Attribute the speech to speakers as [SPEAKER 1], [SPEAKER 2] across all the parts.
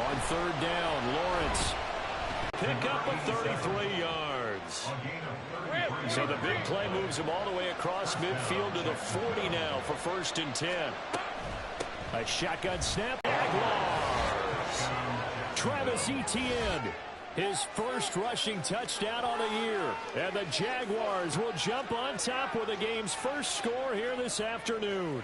[SPEAKER 1] On third down, Lawrence. Pick up of 33 yards. So the big play moves him all the way across midfield to the 40 now for 1st and 10. A shotgun snap. Jaguars. Travis Etienne. His first rushing touchdown on the year. And the Jaguars will jump on top with the game's first score here this afternoon.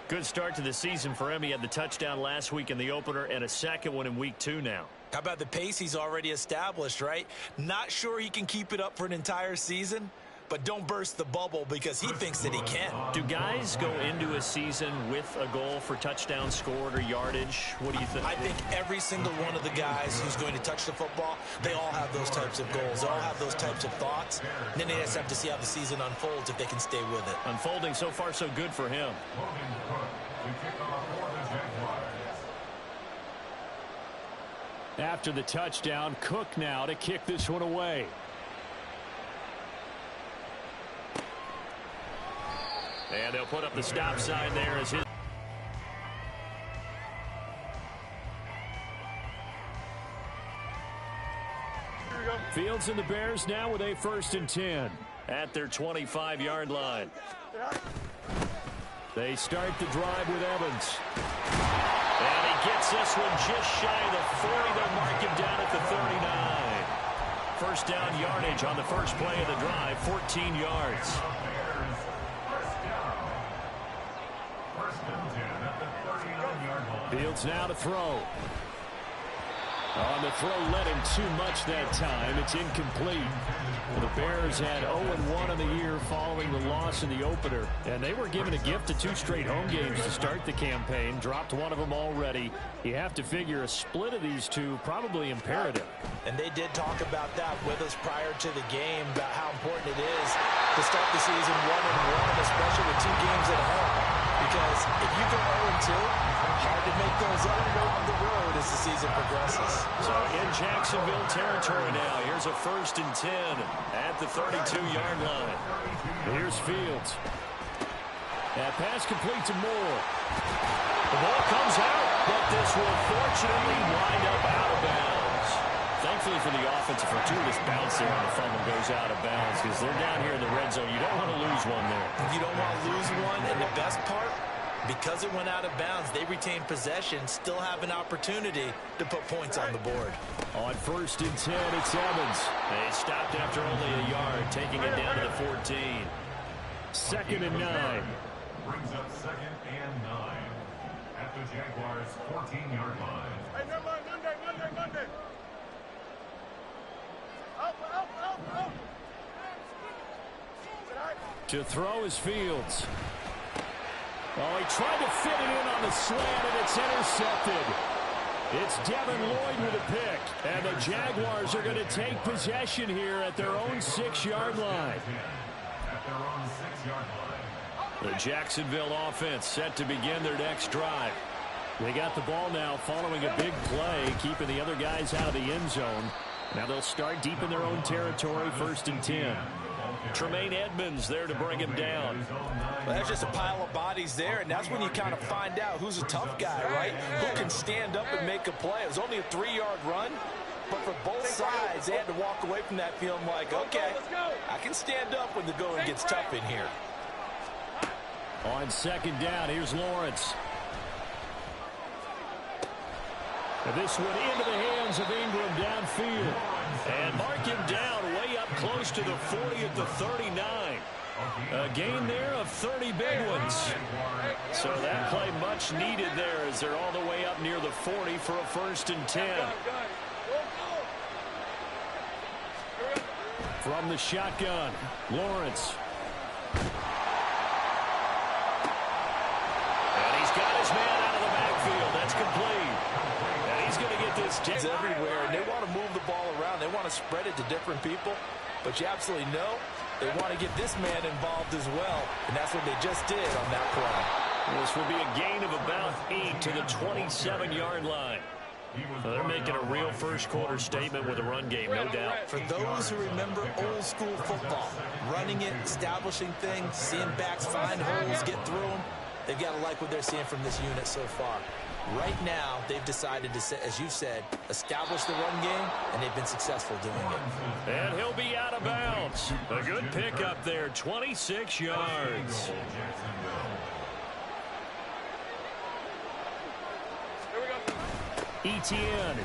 [SPEAKER 1] Good start to the season for him. He had the touchdown last week in the opener and a second one in week 2 now.
[SPEAKER 2] How about the pace he's already established, right? Not sure he can keep it up for an entire season, but don't burst the bubble because he thinks that he can.
[SPEAKER 1] Do guys go into a season with a goal for touchdown scored or yardage? What do you think?
[SPEAKER 2] I think every single one of the guys who's going to touch the football, they all have those types of goals. They all have those types of thoughts. And then they just have to see how the season unfolds if they can stay with it.
[SPEAKER 1] Unfolding so far so good for him. After the touchdown, Cook now to kick this one away. And they'll put up the stop sign there as his. Fields and the Bears now with a 1st and 10 at their 25-yard line. They start the drive with Evans. And he gets this one just shy of the 40. They'll mark him down at the 39. First down yardage on the first play of the drive, 14 yards. Fields now to throw. On the throw, led him too much that time. It's incomplete. The Bears had 0-1 in the year following the loss in the opener. And they were given a gift of 2 straight home games to start the campaign. Dropped one of them already. You have to figure a split of these two probably imperative.
[SPEAKER 2] And they did talk about that with us prior to the game, about how important it is to start the season 1-1, especially with 2 games at home. Because if you go 0-2, hard to make those up on the road as the season progresses.
[SPEAKER 1] So in Jacksonville territory now, here's a 1st and 10 at the 32-yard line. Here's Fields. That pass complete to Moore. The ball comes out, but this will fortunately wind up out of bounds. Thankfully for the offense, a fortuitous bounce there on the fumble goes out of bounds because they're down here in the red zone. You don't want to lose one there.
[SPEAKER 2] You don't want to lose one, and the best part, because it went out of bounds, they retain possession, still have an opportunity to put points on the board.
[SPEAKER 1] On 1st and 10, it's Evans. They stopped after only a yard, taking it down to the 14. 2nd and 9.
[SPEAKER 3] Brings up 2nd and 9 at the Jaguars' 14-yard line.
[SPEAKER 4] Hey, never mind, Monday. Out.
[SPEAKER 1] To throw is Fields. Oh, he tried to fit it in on the slant, and it's intercepted. It's Devin Lloyd with a pick. And the Jaguars are going to take possession here at their own 6-yard line. The Jacksonville offense set to begin their next drive. They got the ball now following a big play, keeping the other guys out of the end zone. Now they'll start deep in their own territory, 1st and 10. Tremaine Edmonds there to bring him down.
[SPEAKER 2] Well, that's just a pile of bodies there, and that's when you kind of find out who's a tough guy, right? Who can stand up and make a play. It was only a 3-yard run, but for both sides, they had to walk away from that feeling like, okay, I can stand up when the going gets tough in here.
[SPEAKER 1] On 2nd down, here's Lawrence. And this one into the hands of Ingram downfield. And mark him down way up close to the 40 at the 39. A gain there of 30 big ones. So that play much needed there as they're all the way up near the 40 for a 1st and 10. From the shotgun, Lawrence. And he's got his man out of the backfield. That's complete. And he's going to get this
[SPEAKER 2] everywhere, and they want to move the ball around. They want to spread it to different people. But you absolutely know they want to get this man involved as well. And that's what they just did on that play.
[SPEAKER 1] This will be a gain of about 8 to the 27-yard line. So they're making a real first-quarter statement with a run game, no doubt.
[SPEAKER 2] For those who remember old-school football, running it, establishing things, seeing backs find holes, get through them, They've got to like what they're seeing from this unit so far. Right now, they've decided to, as you said, establish the run game, and they've been successful doing it.
[SPEAKER 1] And he'll be out of bounds. A good pickup there, 26 yards.
[SPEAKER 4] Here we go.
[SPEAKER 1] Etienne.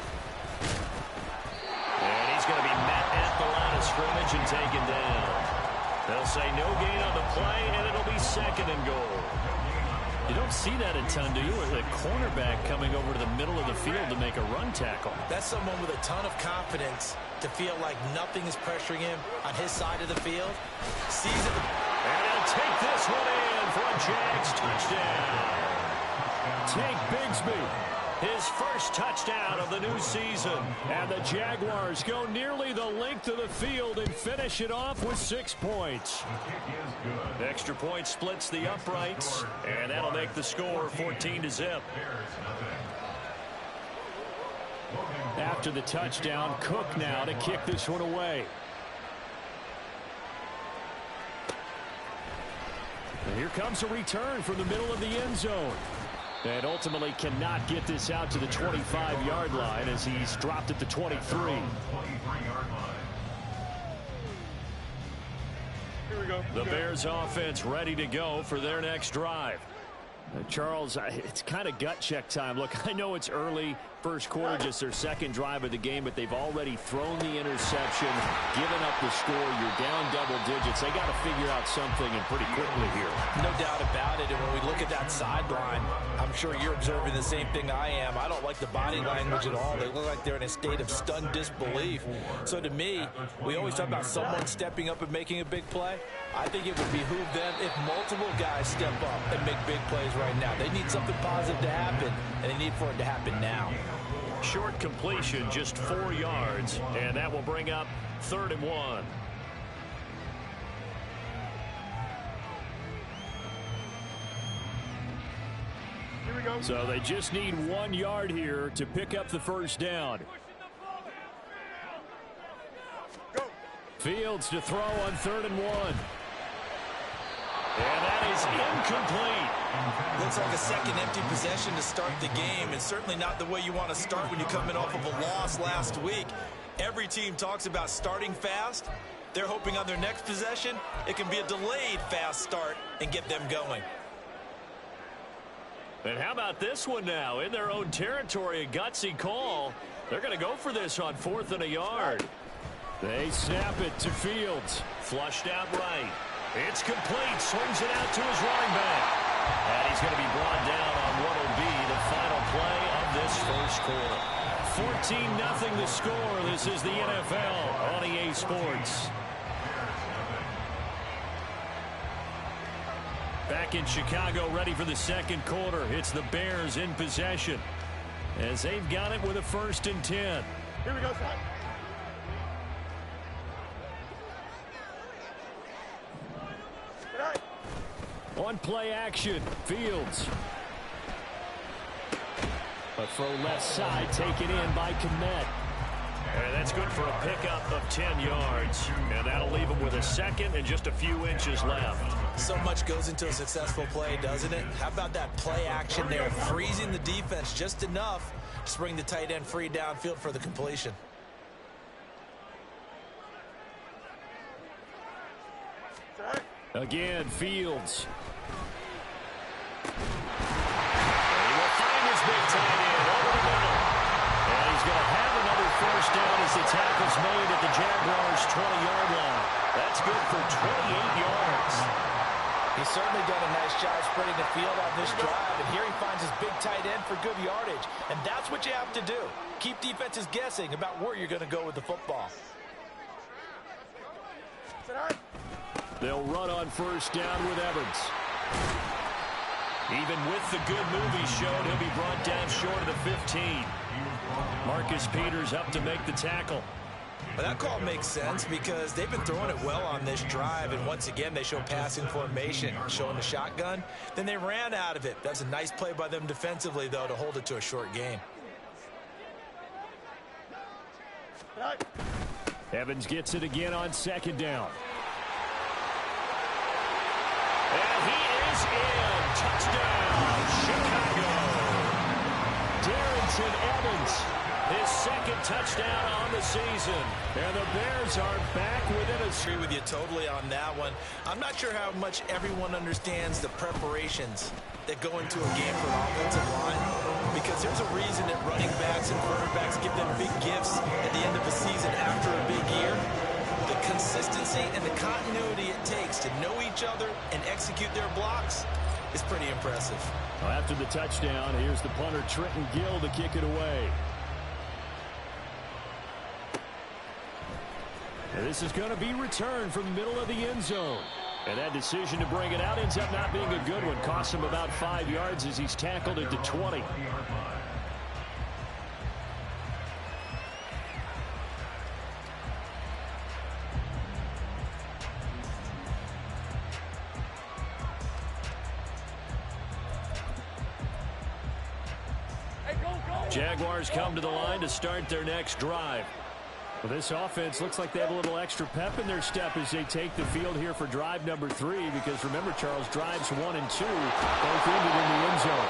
[SPEAKER 1] And he's going to be met at the line of scrimmage and taken down. They'll say no gain on the play, and it'll be 2nd and goal. You don't see that a ton, do you? With a cornerback coming over to the middle of the field to make a run tackle.
[SPEAKER 2] That's someone with a ton of confidence to feel like nothing is pressuring him on his side of the field. Sees it.
[SPEAKER 1] And he'll take this one in for a Jags touchdown. Tank Bigsby, his first touchdown of the new season. And the Jaguars go nearly the length of the field and finish it off with 6 points. Extra point splits the uprights, and that'll make the score 14-0. After the touchdown, Cook now to kick this one away. And here comes a return from the middle of the end zone. And ultimately cannot get this out to the 25-yard line as he's dropped at the 23.
[SPEAKER 4] Here we go.
[SPEAKER 1] The Bears offense ready to go for their next drive. Charles, it's kind of gut check time. Look, I know it's early, first quarter, just their second drive of the game, but they've already thrown the interception, given up the score. You're down double digits. They got to figure out something, and pretty quickly here.
[SPEAKER 2] No doubt about it. And when we look at that sideline, I'm sure you're observing the same thing I am. I don't like the body language at all. They look like they're in a state of stunned disbelief. So to me, we always talk about someone stepping up and making a big play. I think it would behoove them if multiple guys step up and make big plays right now. They need something positive to happen, and they need for it to happen now.
[SPEAKER 1] Short completion, just 4 yards, and that will bring up 3rd and 1.
[SPEAKER 4] Here we go.
[SPEAKER 1] So they just need 1 yard here to pick up the first down.
[SPEAKER 4] Go.
[SPEAKER 1] Fields to throw on 3rd and 1. And that is incomplete.
[SPEAKER 2] Looks like a second empty possession to start the game, and certainly not the way you want to start when you're coming off of a loss last week. Every team talks about starting fast. They're hoping on their next possession it can be a delayed fast start and get them going.
[SPEAKER 1] And how about this one now? In their own territory, a gutsy call. They're going to go for this on 4th and a yard. They snap it to Fields. Flushed out right. It's complete. Swings it out to his running back. And he's going to be brought down on what will be the final play of this first quarter. 14-0 the score. This is the NFL on EA Sports. Back in Chicago, ready for the second quarter. It's the Bears in possession as they've got it with a 1st and 10.
[SPEAKER 4] Here we go, son.
[SPEAKER 1] On play action, Fields. A throw left side, taken in by Kmet. And that's good for a pickup of 10 yards. And that'll leave him with a 2nd and just a few inches left.
[SPEAKER 2] So much goes into a successful play, doesn't it? How about that play action there, freezing the defense just enough to bring the tight end free downfield for the completion.
[SPEAKER 1] Again, Fields. And he will find his big tight end over the middle. And he's going to have another first down as the tackle's made at the Jaguars' 20-yard line. That's good for 28 yards.
[SPEAKER 2] He's certainly done a nice job spreading the field on this drive, and here he finds his big tight end for good yardage. And that's what you have to do. Keep defenses guessing about where you're going to go with the football.
[SPEAKER 1] They'll run on first down with Evans. Even with the good move he showed, he'll be brought down short of the 15. Marcus Peters up to make the tackle.
[SPEAKER 2] Well, that call makes sense because they've been throwing it well on this drive, and once again they show passing formation, showing the shotgun. Then they ran out of it. That's a nice play by them defensively, though, to hold it to a short gain.
[SPEAKER 1] Evans gets it again on 2nd down. And he is in. Touchdown. Jackson Evans, his second touchdown on the season. And the Bears are back within a...
[SPEAKER 2] Agree with you totally on that one. I'm not sure how much everyone understands the preparations that go into a game for an offensive line, because there's a reason that running backs and quarterbacks give them big gifts at the end of a season after a big year. The consistency and the continuity it takes to know each other and execute their blocks is pretty impressive.
[SPEAKER 1] Well, after the touchdown, here's the punter Trenton Gill to kick it away. And this is going to be returned from the middle of the end zone. And that decision to bring it out ends up not being a good one. Costs him about 5 yards as he's tackled at the 20. Jaguars come to the line to start their next drive. Well, this offense looks like they have a little extra pep in their step as they take the field here for drive number 3, because remember, Charles, drives 1 and 2 both ended in the end zone.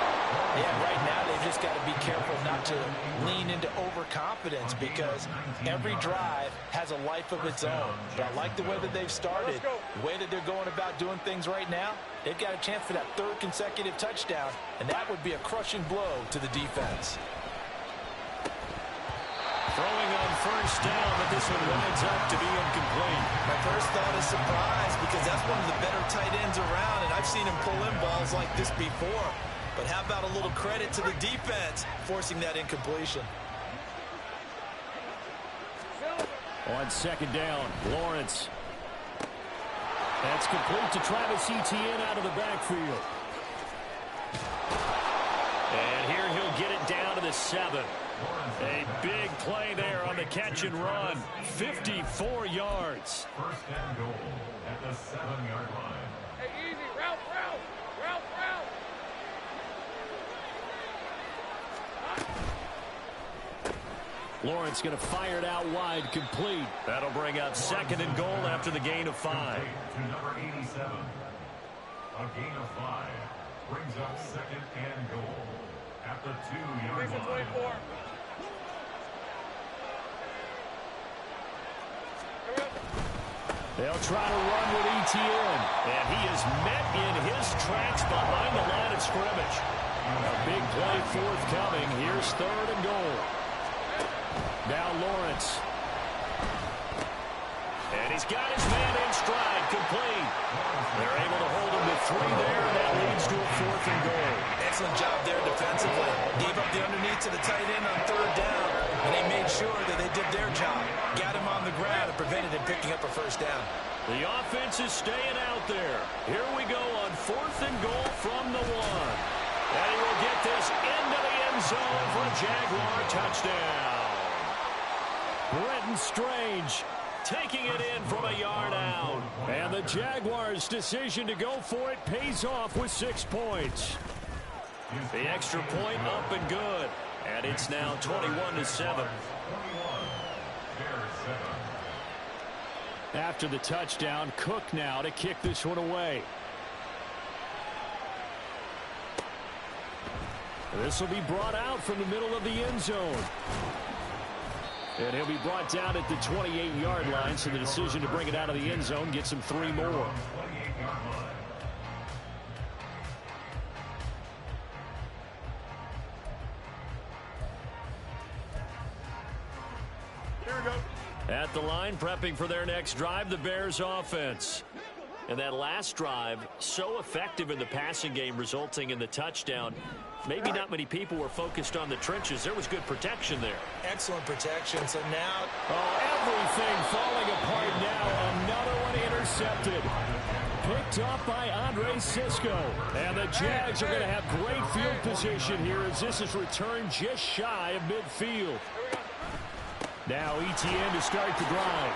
[SPEAKER 2] Yeah, right now they've just got to be careful not to lean into overconfidence, because every drive has a life of its own. But I like the way that they've started, the way that they're going about doing things right now. They've got a chance for that 3rd consecutive touchdown, and that would be a crushing blow to the defense.
[SPEAKER 1] Throwing on first down, but this one winds up to be incomplete.
[SPEAKER 2] My first thought is surprise, because that's one of the better tight ends around, and I've seen him pull in balls like this before. But how about a little credit to the defense forcing that incompletion?
[SPEAKER 1] On second down, Lawrence. That's complete to Travis Etienne out of the backfield. And here he'll get it down to the 7. A big play there on the catch and run. 54 yards.
[SPEAKER 3] First and goal at the 7-yard line.
[SPEAKER 4] Hey, easy. Route.
[SPEAKER 1] Lawrence going to fire it out wide, complete. That'll bring up 2nd and goal after the gain of 5.
[SPEAKER 3] To number 87. A gain of 5 brings up 2nd and goal at the 2-yard line.
[SPEAKER 4] 24.
[SPEAKER 1] They'll try to run with Etienne, and he is met in his tracks behind the line of scrimmage. A big play forthcoming. Here's 3rd and goal. Now Lawrence. And he's got his man in stride, complete. They're able to hold him to 3 there, and that leads to a 4th and goal.
[SPEAKER 2] Excellent job there defensively. Gave up the underneath to the tight end on 3rd down, and they made sure that they did their job. Got him on the ground and prevented him picking up a first down.
[SPEAKER 1] The offense is staying out there. Here we go on 4th and goal from the 1. And he will get this into the end zone for a Jaguar touchdown. Brenton Strange taking it in from a yard out. And the Jaguars' decision to go for it pays off with 6 points. The extra point up and good. And it's now 21-7. After the touchdown, Cook now to kick this one away. This will be brought out from the middle of the end zone. And he'll be brought down at the 28-yard line, so the decision to bring it out of the end zone gets him 3 more.
[SPEAKER 4] Here we go.
[SPEAKER 1] At the line, prepping for their next drive, the Bears offense. And that last drive, so effective in the passing game, resulting in the touchdown. Maybe not many people were focused on the trenches. There was good protection there.
[SPEAKER 2] Excellent protection. So now...
[SPEAKER 1] everything falling apart now. Another one intercepted. Picked up by Andre Cisco. And the Jags are going to have great field position here as this is returned just shy of midfield. Now Etienne to start the drive.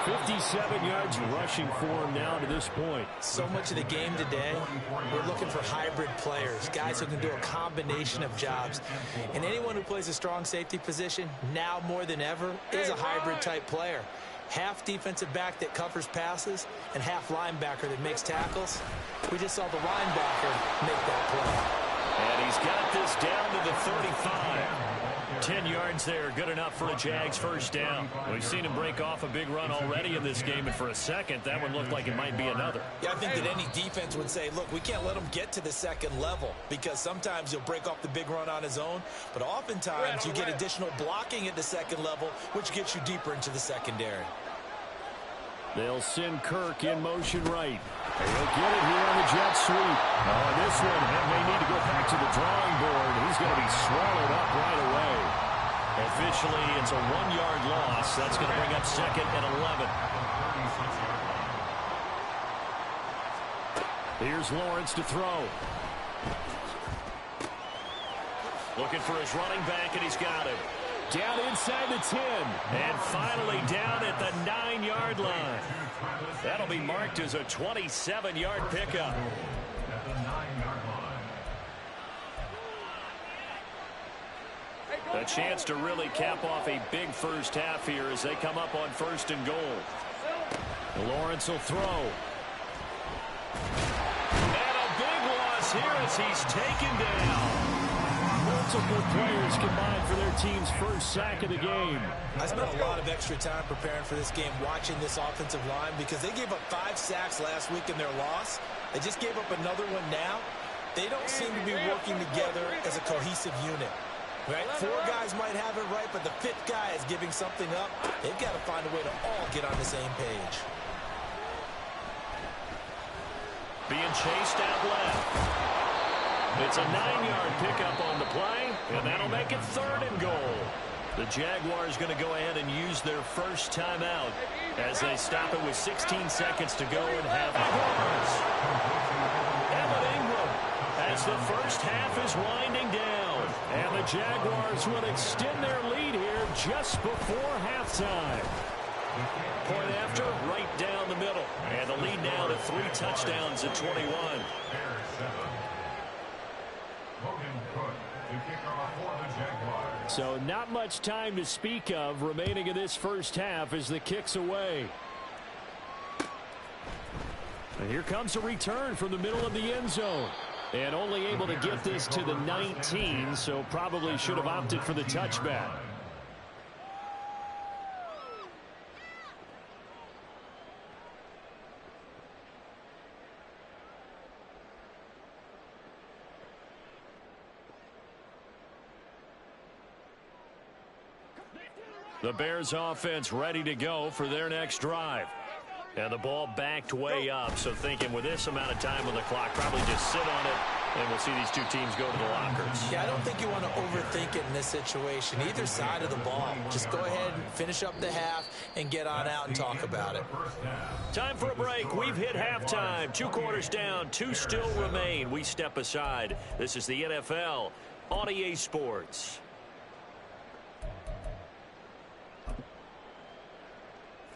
[SPEAKER 1] 57 yards rushing for him now to this point.
[SPEAKER 2] So much of the game today, we're looking for hybrid players, guys who can do a combination of jobs. And anyone who plays a strong safety position, now more than ever, is a hybrid type player. Half defensive back that covers passes and half linebacker that makes tackles. We just saw the linebacker make that play.
[SPEAKER 1] And he's got this down to the 35. 10 yards there, good enough for a Jags first down. We've seen him break off a big run already in this game, and for a second, that one looked like it might be another.
[SPEAKER 2] Yeah, I think that any defense would say, look, we can't let him get to the second level, because sometimes he'll break off the big run on his own, but oftentimes you get additional blocking at the second level, which gets you deeper into the secondary.
[SPEAKER 1] They'll send Kirk in motion right. He'll get it here on the jet sweep. Oh, this one may need to go back to the drawing board. He's going to be swallowed up right away. Officially, it's a 1-yard loss. That's going to bring up second and 11. Here's Lawrence to throw. Looking for his running back, and he's got him. Down inside the 10. And finally down at the 9-yard line. That'll be marked as a 27-yard pickup.
[SPEAKER 3] At the 9-yard line.
[SPEAKER 1] A chance to really cap off a big first half here as they come up on first and goal. Lawrence will throw. And a big loss here as he's taken down. Multiple players combined for their team's first sack of the game.
[SPEAKER 2] I spent a lot of extra time preparing for this game, watching this offensive line, because they gave up 5 sacks last week in their loss. They just gave up another one now. They don't seem to be working together as a cohesive unit. Right? 4 guys might have it right, but the 5th guy is giving something up. They've got to find a way to all get on the same page.
[SPEAKER 1] Being chased out left. It's a 9-yard pickup on the play, and that'll make it third and goal. The Jaguars going to go ahead and use their first timeout as they stop it with 16 seconds to go and have scores. Evan Ingram as the first half is winding down, and the Jaguars will extend their lead here just before halftime. Point after, right down the middle, and the lead now to 3 touchdowns at 21. So not much time to speak of remaining in this first half as the kick's away. And here comes a return from the middle of the end zone. And only able to get this to the 19, so probably should have opted for the touchback. The Bears offense ready to go for their next drive. And the ball backed way up, so thinking with this amount of time on the clock, probably just sit on it, and we'll see these two teams go to the lockers.
[SPEAKER 2] Yeah, I don't think you want to overthink it in this situation. Either side of the ball. Just go ahead and finish up the half and get on out and talk about it.
[SPEAKER 1] Time for a break. We've hit halftime. 2 quarters down, 2 still remain. We step aside. This is the NFL on EA Sports.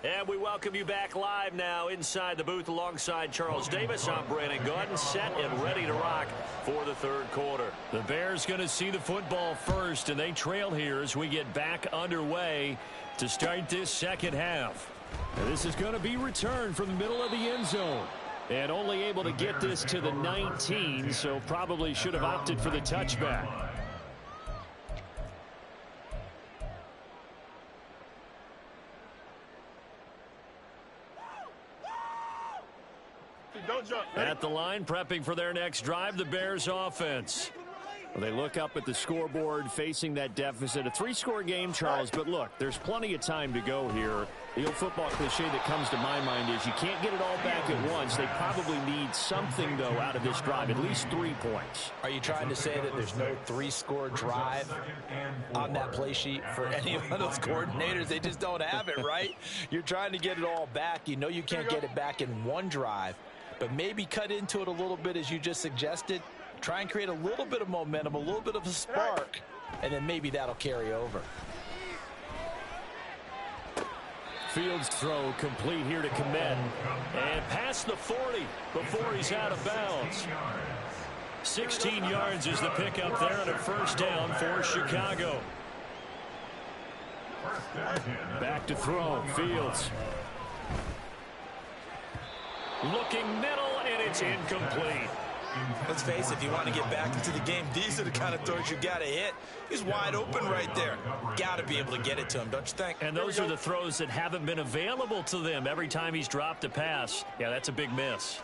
[SPEAKER 1] And we welcome you back live now inside the booth alongside Charles Davis. I'm Brandon Gordon, set and ready to rock for the third quarter. The Bears going to see the football first, and they trail here as we get back underway to start this second half. And this is going to be returned from the middle of the end zone. And only able to get this to the 19, so probably should have opted for the touchback. At the line, prepping for their next drive, the Bears offense. Well, they look up at the scoreboard facing that deficit. A 3-score game, Charles, but look, there's plenty of time to go here. The old football cliche that comes to my mind is you can't get it all back at once. They probably need something, though, out of this drive, at least 3 points.
[SPEAKER 2] Are you trying to say that there's no 3-score drive on that play sheet for any of those coordinators? They just don't have it, right? You're trying to get it all back. You know you can't get it back in one drive, but maybe cut into it a little bit as you just suggested. Try and create a little bit of momentum, a little bit of a spark, and then maybe that'll carry over.
[SPEAKER 1] Fields throw complete here to Komet. And past the 40 before he's out of bounds. 16 yards is the pickup there and a first down for Chicago. Back to throw. Fields. Looking middle, and it's incomplete.
[SPEAKER 2] Let's face it, if you want to get back into the game, these are the kind of throws you got to hit. He's wide open right there. Got to be able to get it to him, don't you think?
[SPEAKER 1] And those are the throws that haven't been available to them every time he's dropped a pass. Yeah, that's a big miss.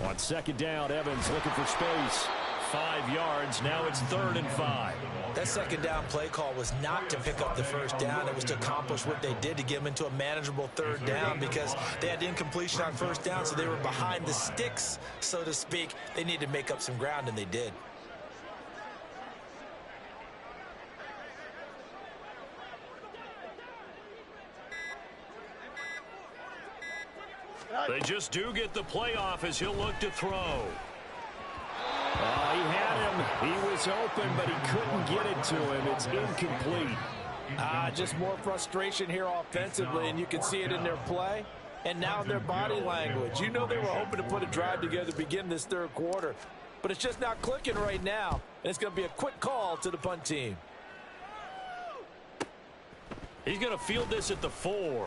[SPEAKER 1] On second down, Evans looking for space. 5 yards. Now it's 3rd and 5.
[SPEAKER 2] That second down play call was not to pick up the first down. It was to accomplish what they did to get them into a manageable 3rd down because they had incompletion on first down, so they were behind the sticks, so to speak. They needed to make up some ground, and they did.
[SPEAKER 1] They just do get the playoff as he'll look to throw. He had him. He was open, but he couldn't get it to him. It's incomplete.
[SPEAKER 2] Just more frustration here offensively, and you can see it in their play and now in their body language. You know they were hoping to put a drive together to begin this 3rd quarter, but it's just not clicking right now, and it's going to be a quick call to the punt team.
[SPEAKER 1] He's going to field this at the 4.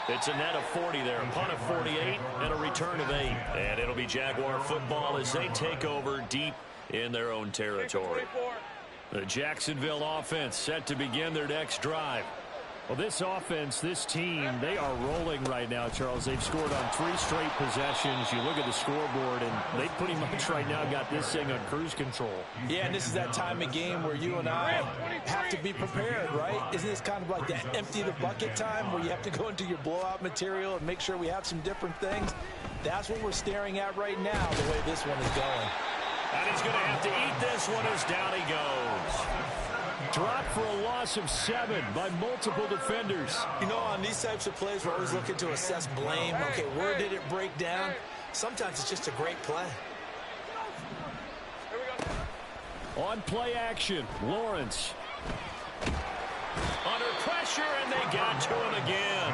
[SPEAKER 1] It's a net of 40 there, a punt of 48, and a return of 8. And it'll be Jaguar football as they take over deep in their own territory. The Jacksonville offense set to begin their next drive. Well, this offense, this team, they are rolling right now, Charles. They've scored on 3 straight possessions. You look at the scoreboard, and they pretty much right now got this thing on cruise control.
[SPEAKER 2] Yeah, and this is that time of game where you and I have to be prepared, right? Isn't this kind of like that empty the bucket time where you have to go into your blowout material and make sure we have some different things? That's what we're staring at right now, the way this one is going.
[SPEAKER 1] And he's going to have to eat this one as down he goes. Dropped for a loss of 7 by multiple defenders.
[SPEAKER 2] You know, on these types of plays, we're always looking to assess blame. Okay, where did it break down? Sometimes it's just a great play.
[SPEAKER 1] On play action, Lawrence. Under pressure, and they got to him again.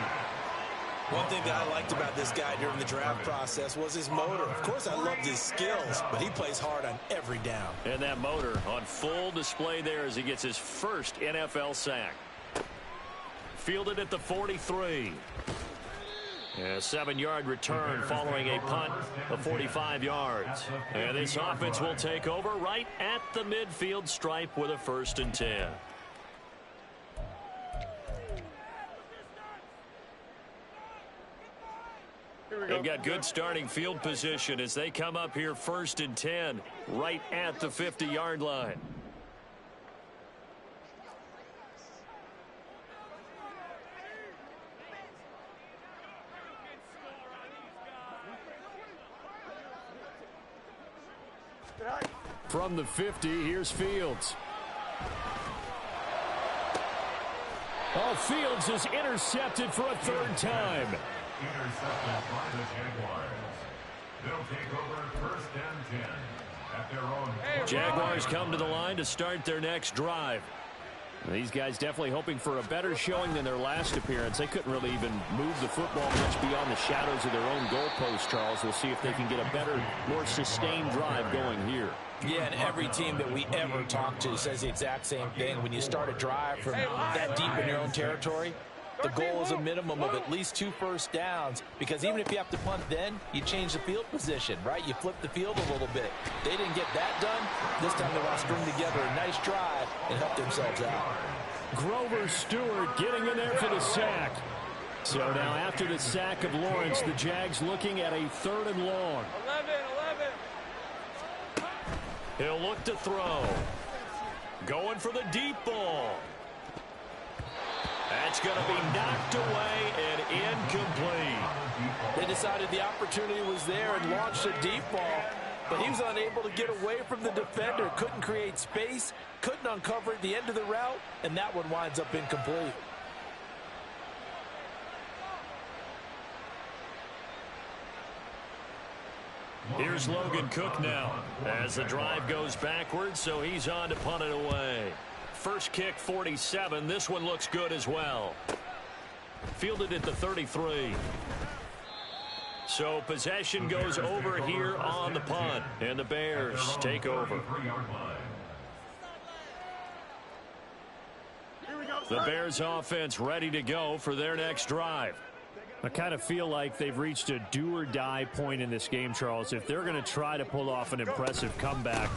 [SPEAKER 2] One thing that I liked about this guy during the draft process was his motor. Of course, I loved his skills, but he plays hard on every down.
[SPEAKER 1] And that motor on full display there as he gets his first NFL sack. Fielded at the 43. A 7-yard return following a punt of 45 yards. And this offense will take over right at the midfield stripe with a 1st and 10. They've got good starting field position as they come up here 1st and 10 right at the 50-yard line. From the 50, here's Fields. Oh, Fields is intercepted for a 3rd time.
[SPEAKER 3] Intercepted by the Jaguars. They'll take over 1st and 10 at their own.
[SPEAKER 1] Jaguars come to the line to start their next drive. These guys definitely hoping for a better showing than their last appearance. They couldn't really even move the football much beyond the shadows of their own goalpost, Charles. We'll see if they can get a better, more sustained drive going here.
[SPEAKER 2] Yeah, and every team that we ever talk to says the exact same thing. When you start a drive from that deep in your own territory, the goal is a minimum of at least 2 first downs, because even if you have to punt then, you change the field position, right? You flip the field a little bit. They didn't get that done. This time they want to string together a nice drive and help themselves out.
[SPEAKER 1] Grover Stewart getting in there for the sack. So now after the sack of Lawrence, the Jags looking at a 3rd and long.
[SPEAKER 4] 11.
[SPEAKER 1] He'll look to throw. Going for the deep ball. That's going to be knocked away and incomplete.
[SPEAKER 2] They decided the opportunity was there and launched a deep ball, but he was unable to get away from the defender. Couldn't create space, couldn't uncover at the end of the route, and that one winds up incomplete.
[SPEAKER 1] Here's Logan Cook now as the drive goes backwards, so he's on to punt it away. First kick, 47. This one looks good as well. Fielded at the 33. So possession goes over here on the punt, and the Bears take over. The Bears offense ready to go for their next drive. I kind of feel like they've reached a do-or-die point in this game, Charles. If they're going to try to pull off an impressive comeback,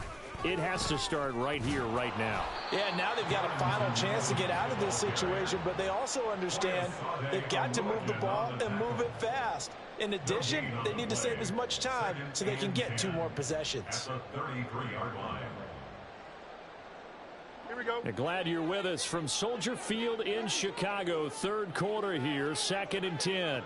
[SPEAKER 1] it has to start right here, right now.
[SPEAKER 2] Yeah, now they've got a final chance to get out of this situation, but they also understand they've got to move the ball and move it fast. In addition, they need to save as much time so they can get 2 more possessions.
[SPEAKER 4] Here we go.
[SPEAKER 1] Glad you're with us from Soldier Field in Chicago. Third quarter here, 2nd and 10.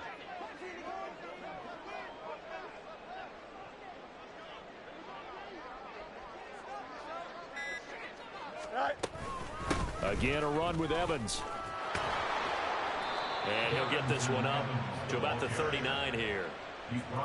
[SPEAKER 1] Again, a run with Evans. And he'll get this one up to about the 39 here.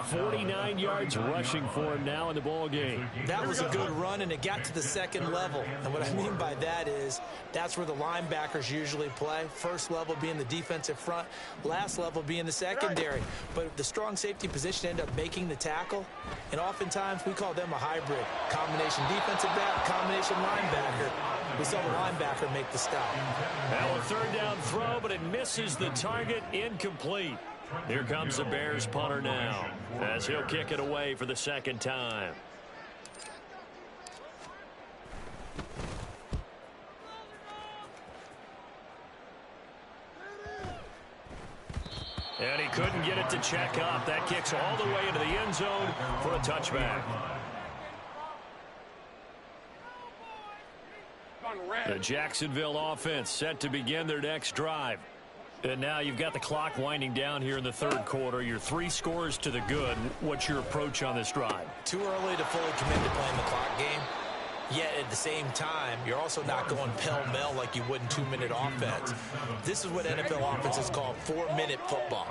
[SPEAKER 1] 49 yards rushing for him now in the ball game.
[SPEAKER 2] That was a good run, and it got to the 2nd level. And what I mean by that is that's where the linebackers usually play. First level being the defensive front, last level being the secondary. But the strong safety position ended up making the tackle, and oftentimes we call them a hybrid. Combination defensive back, combination linebacker. We saw the linebacker make the stop.
[SPEAKER 1] Now a 3rd down throw, but it misses the target, incomplete. Here comes the Bears punter now, as he'll kick it away for the 2nd time. And he couldn't get it to check up. That kicks all the way into the end zone for a touchback. The Jacksonville offense set to begin their next drive. And now you've got the clock winding down here in the 3rd quarter. You're 3 scores to the good. What's your approach on this drive?
[SPEAKER 2] Too early to fully commit to playing the clock game. Yet at the same time, you're also not going pell-mell like you would in 2-minute offense. This is what NFL offenses call 4-minute football.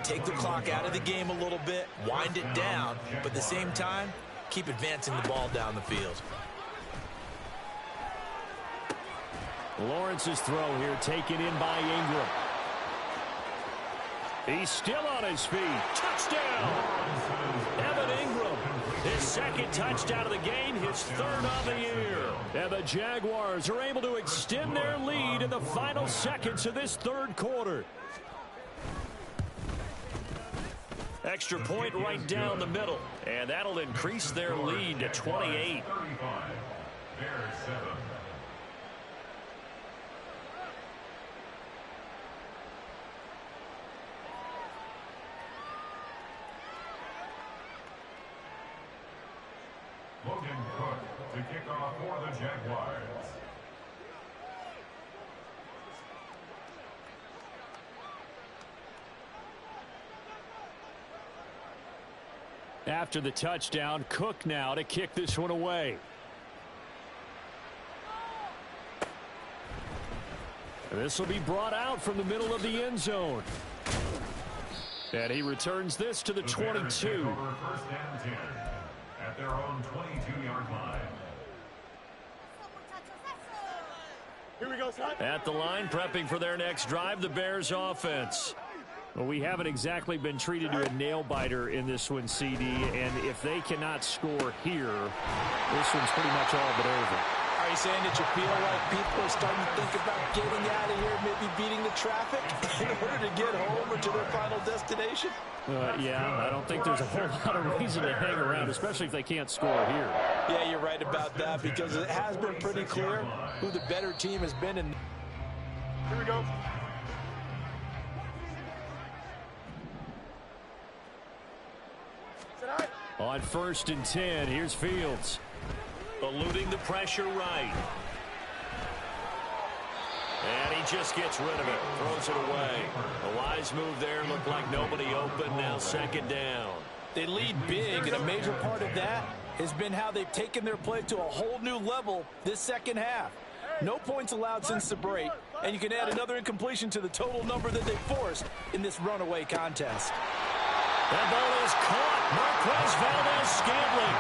[SPEAKER 2] Take the clock out of the game a little bit, wind it down, but at the same time, keep advancing the ball down the field.
[SPEAKER 1] Lawrence's throw here taken in by Ingram. He's still on his feet. Touchdown! Evan Ingram, his 2nd touchdown of the game, his 3rd of the year. And the Jaguars are able to extend their lead in the final seconds of this 3rd quarter. Extra point right down the middle. And that'll increase their lead to 28.
[SPEAKER 3] Bears 7. Logan Cook to kick off for the Jaguars.
[SPEAKER 1] After the touchdown, Cook now to kick this one away. This will be brought out from the middle of the end zone. And he returns this to the 22.
[SPEAKER 3] Over 1st and 10 at their own 22-yard line.
[SPEAKER 4] Here we go, son.
[SPEAKER 1] At the line, prepping for their next drive, the Bears offense. Well, we haven't exactly been treated to a nail-biter in this one, CD, and if they cannot score here, this one's pretty much all but over.
[SPEAKER 2] Are you saying that you feel like people are starting to think about getting out of here, maybe beating the traffic in order to get home or to their final destination?
[SPEAKER 1] Yeah, I don't think there's a whole lot of reason to hang around, especially if they can't score here.
[SPEAKER 2] Yeah, you're right about that, because it has been pretty clear who the better team has been in.
[SPEAKER 4] Here we go.
[SPEAKER 1] On 1st and 10, here's Fields. Eluding the pressure right. And he just gets rid of it. Throws it away. A wise move there. Looked like nobody open. Now 2nd down.
[SPEAKER 2] They lead big, and a major part of that has been how they've taken their play to a whole new level this 2nd half. No points allowed since the break, and you can add another incompletion to the total number that they forced in this runaway contest.
[SPEAKER 1] That ball is caught. Marquez Valdez-Scantling.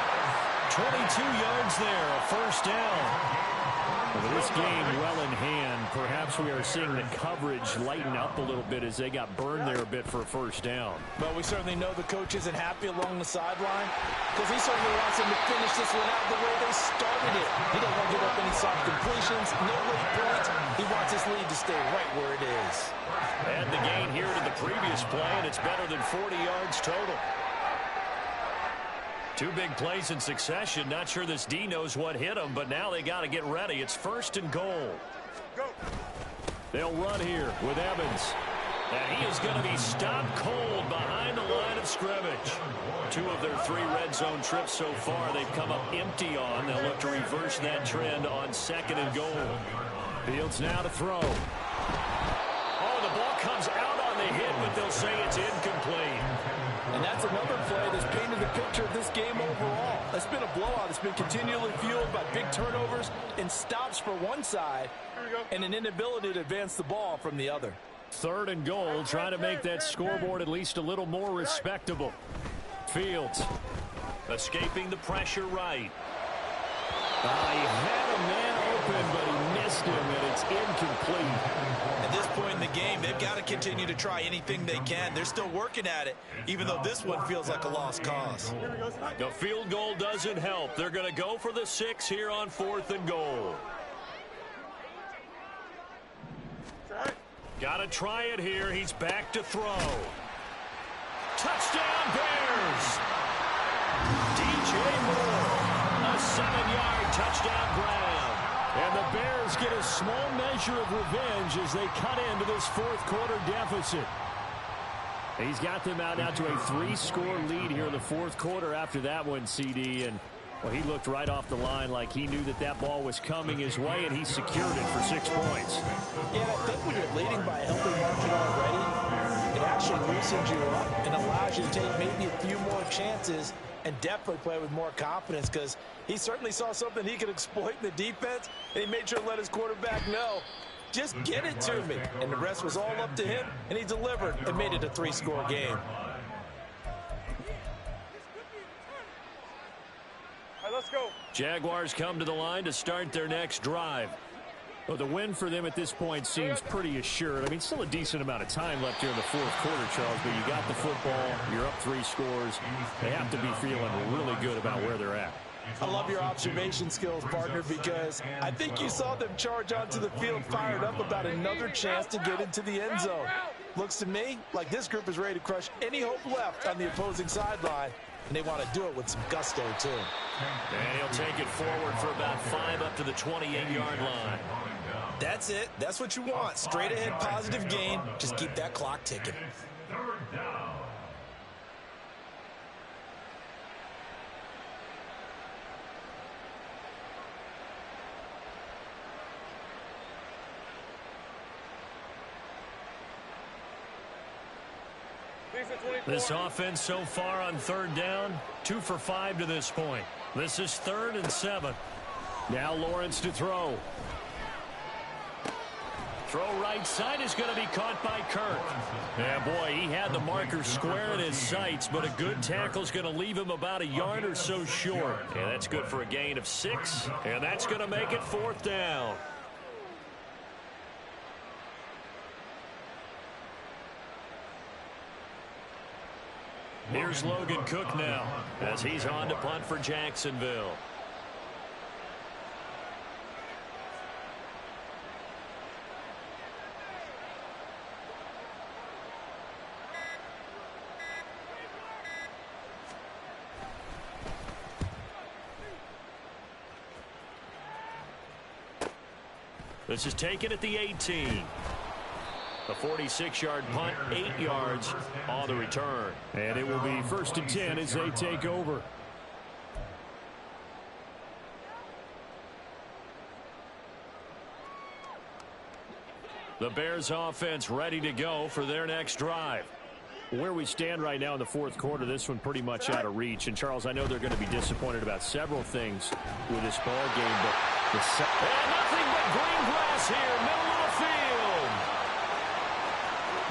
[SPEAKER 1] 22 yards there, a 1st down. With this game well in hand, perhaps we are seeing the coverage lighten up a little bit as they got burned there a bit for a first down.
[SPEAKER 2] Well, we certainly know the coach isn't happy along the sideline because he certainly wants them to finish this one out the way they started it. He doesn't want to give up any soft completions, no late points. He wants his lead to stay right where it is.
[SPEAKER 1] Add the gain here to the previous play, and it's better than 40 yards total. Two big plays in succession. Not sure this D knows what hit him, but now they got to get ready. It's 1st and goal.
[SPEAKER 4] Go.
[SPEAKER 1] They'll run here with Evans. And he is going to be stopped cold behind the line of scrimmage. 2 of their 3 red zone trips so far they've come up empty on. They'll look to reverse that trend on 2nd and goal. Fields now to throw. Oh, the ball comes out on the hit, but they'll say it's incomplete.
[SPEAKER 2] And that's another play that's painted the picture of this game overall. It's been a blowout. It's been continually fueled by big turnovers and stops for one side and an inability to advance the ball from the other.
[SPEAKER 1] 3rd and goal, trying to make that scoreboard at least a little more respectable. Fields escaping the pressure right. He had a man open, but he missed him, and it's incomplete.
[SPEAKER 5] At this point in the game, they've got to continue to try anything they can. They're still working at it, even though this one feels like a lost cause.
[SPEAKER 1] The field goal doesn't help. They're going to go for the 6 here on 4th and goal. Got to try it here. He's back to throw. Touchdown, Bears! DJ Moore, a 7-yard touchdown grab. And the Bears get a small measure of revenge as they cut into this 4th quarter deficit. He's got them out now to a 3-score lead here in the 4th quarter after that one, CD. And well, he looked right off the line like he knew that that ball was coming his way, and he secured it for 6 points.
[SPEAKER 2] Yeah, I think when you're leading by a healthy margin already, it actually loosens you up and allows you to take maybe a few more chances and definitely play with more confidence because he certainly saw something he could exploit in the defense, and he made sure to let his quarterback know, just get it to me. And the rest was all up to him, and he delivered and made it a 3-score game.
[SPEAKER 4] Let's go.
[SPEAKER 1] Jaguars come to the line to start their next drive. Well, the win for them at this point seems pretty assured. I mean, still a decent amount of time left here in the 4th quarter, Charles, but you got the football, you're up 3 scores. They have to be feeling really good about where they're at.
[SPEAKER 2] I love your observation skills, partner, because I think you saw them charge onto the field fired up about another chance to get into the end zone. Looks to me like this group is ready to crush any hope left on the opposing sideline, and they want to do it with some gusto, too.
[SPEAKER 1] And he'll take it forward for about 5 up to the 28-yard line.
[SPEAKER 5] That's it. That's what you want. Straight ahead positive gain. Just keep that clock ticking.
[SPEAKER 3] 3rd down.
[SPEAKER 1] This offense so far on 3rd down, 2 for 5 to this point. This is 3rd and 7. Now Lawrence to throw. Throw right side is going to be caught by Kirk. Yeah, boy, he had the marker square in his sights, but a good tackle is going to leave him about a yard or so short. And that's good for a gain of 6, and that's going to make it 4th down. Here's Logan Cook now as he's on to punt for Jacksonville. This is taken at the 18. A 46-yard punt, 8 yards on the return. And it will be 1st and 10 as they take over. The Bears offense ready to go for their next drive. Where we stand right now in the 4th quarter, this one pretty much out of reach. And, Charles, I know they're going to be disappointed about several things with this ball game, but and nothing but green grass here, middle of the field.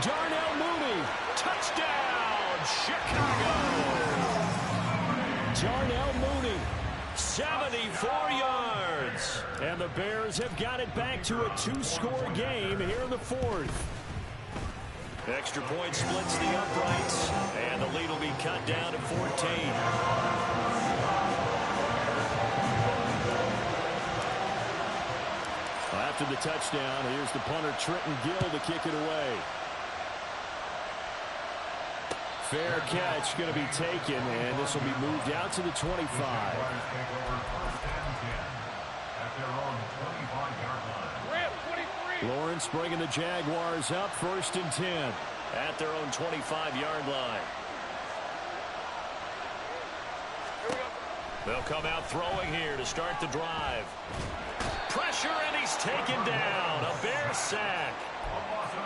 [SPEAKER 1] Darnell Mooney, touchdown, Chicago. Darnell Mooney 74 yards. And the Bears have got it back to a 2-score game here in the fourth. Extra point splits the uprights, and the lead will be cut down to 14. After the touchdown, here's the punter Trenton Gill to kick it away. Fair catch going to be taken, and this will be moved out to the 25. Lawrence bringing the Jaguars up, 1st and 10 at their own 25-yard line. They'll come out throwing here to start the drive. Pressure, and he's taken down. A Bear sack.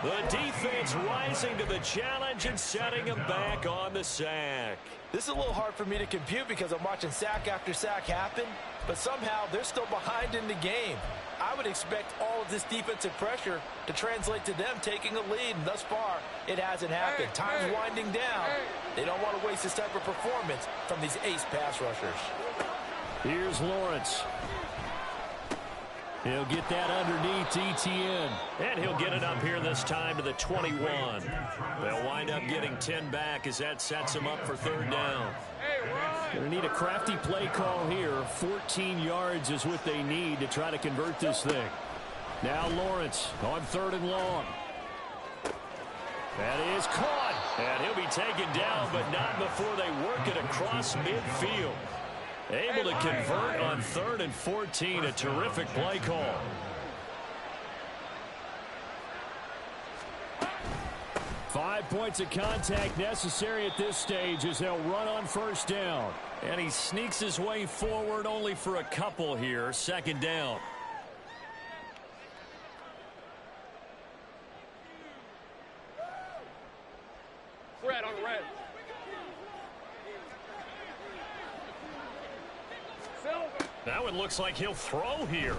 [SPEAKER 1] The defense rising to the challenge and setting him back on the sack.
[SPEAKER 2] This is a little hard for me to compute because I'm watching sack after sack happen, but somehow they're still behind in the game. I would expect all of this defensive pressure to translate to them taking a lead, and thus far, it hasn't happened. Time's winding down. They don't want to waste this type of performance from these ace pass rushers.
[SPEAKER 1] Here's Lawrence. He'll get that underneath Etienne. And he'll get it up here this time to the 21. They'll wind up getting 10 back as that sets him up for 3rd down. Going to need a crafty play call here. 14 yards is what they need to try to convert this thing. Now Lawrence on 3rd and long. That is caught. And he'll be taken down, but not before they work it across midfield. Able to convert on 3rd and 14. A terrific play call. Five points of contact necessary at this stage as they'll run on 1st down. And he sneaks his way forward only for a couple here. 2nd down.
[SPEAKER 4] Red on red.
[SPEAKER 1] Now it looks like he'll throw here.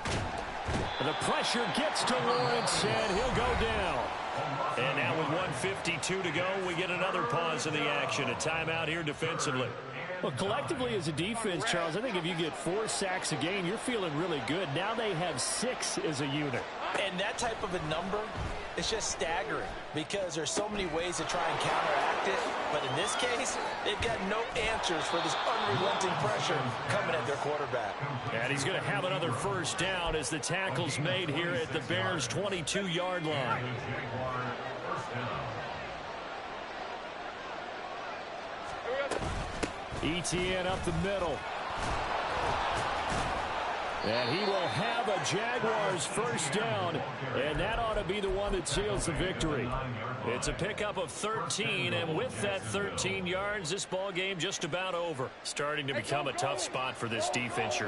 [SPEAKER 1] The pressure gets to Lawrence, and he'll go down. And now with 1:52 to go, we get another pause in the action. A timeout here defensively. Well, collectively as a defense, Charles, I think if you get 4 sacks a game, you're feeling really good. Now they have 6 as a unit.
[SPEAKER 2] And that type of a number is just staggering because there's so many ways to try and counteract it. But in this case, they've got no answers for this unrelenting pressure coming at their quarterback.
[SPEAKER 1] And he's going to have another 1st down as the tackle's made here at the Bears' 22-yard line. Etienne up the middle. And he will have a Jaguars 1st down, and that ought to be the one that seals the victory. It's a pickup of 13, and with that 13 yards, this ball game just about over. Starting to become a tough spot for this defense.